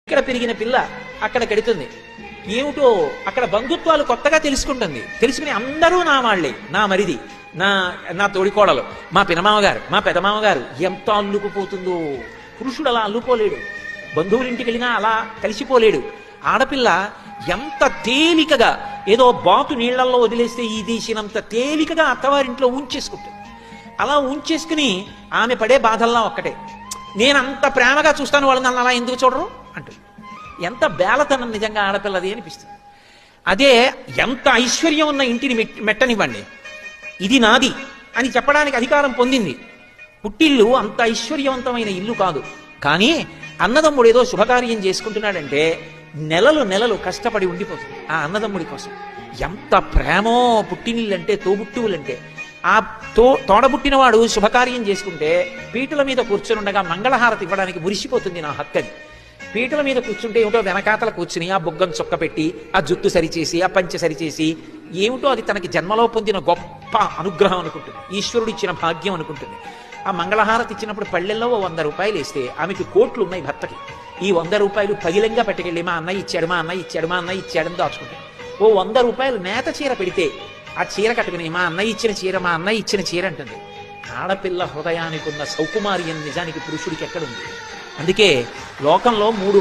ఇక్కడ పెరిగిన పిల్ల అక్కడ కడుతుంది. ఏమిటో అక్కడ బంధుత్వాలు కొత్తగా తెలుసుకుంటుంది. తెలుసుకుని అందరూ నా వాళ్లే, నా మరిది, నా నా తోడికోడలు, మా పినమామగారు, మా పెదమామగారు. ఎంత అల్లుకుపోతుందో! పురుషుడు అలా అల్లుకోలేడు, బంధువులింటికి వెళ్ళినా అలా కలిసిపోలేడు. ఆడపిల్ల ఎంత తేలికగా, ఏదో బాతు నీళ్లలో వదిలేస్తే ఈ దేశినంత తేలికగా అత్తవారింట్లో ఉంచేసుకుంటుంది. అలా ఉంచేసుకుని ఆమె పడే బాధల్లా ఒక్కటే, నేనంత ప్రేమగా చూస్తాను వాళ్ళు నన్ను అలా ఎందుకు చూడరు అంటుంది. ఎంత బేలతనం నిజంగా ఆడపిల్లది అనిపిస్తుంది. అదే ఎంత ఐశ్వర్యం ఉన్న ఇంటిని మెట్టనివ్వండి, ఇది నాది అని చెప్పడానికి అధికారం పొందింది. పుట్టిల్లు అంత ఐశ్వర్యవంతమైన ఇల్లు కాదు, కానీ అన్నదమ్ముడు ఏదో శుభకార్యం చేసుకుంటున్నాడంటే నెలలు నెలలు కష్టపడి ఉండిపోతుంది ఆ అన్నదమ్ముడి కోసం. ఎంత ప్రేమో పుట్టినిల్లంటే, తోబుట్టువులంటే. ఆ తోడబుట్టినవాడు శుభకార్యం చేసుకుంటే పీటల మీద కూర్చొని ఉండగా మంగళహారతి ఇవ్వడానికి మురిసిపోతుంది నా హక్కని. పీటల మీద కూర్చుంటే ఏమిటో వెనకాతల కూర్చుని ఆ బొగ్గను చొక్క పెట్టి ఆ జుట్టు సరిచేసి ఆ పంచె సరిచేసి ఏమిటో అది తనకి జన్మలో పొందిన గొప్ప అనుగ్రహం అనుకుంటుంది, ఈశ్వరుడు ఇచ్చిన భాగ్యం అనుకుంటుంది. ఆ మంగళహారతి ఇచ్చినప్పుడు పళ్ళెల్లో 100 రూపాయలు వేస్తే ఆమెకి కోట్లు ఉన్నాయి భర్తకి. ఈ 100 రూపాయలు పగిలంగా పట్టుకెళ్ళి మా అన్నయ్య ఇచ్చాడు, మా అన్నయ్య ఇచ్చాడు, మా అన్నయ్య ఇచ్చాడని దాచుకుంటాడు. ఓ 100 రూపాయలు నేత చీర పెడితే ఆ చీర కట్టుకుని మా అన్నయ్య ఇచ్చిన చీర, మా అన్నయ్య ఇచ్చిన చీర అంటుంది. ఆడపిల్ల హృదయానికి ఉన్న సౌకుమార్యం నిజానికి పురుషుడికి ఎక్కడుంది? అందుకే లోకంలో 3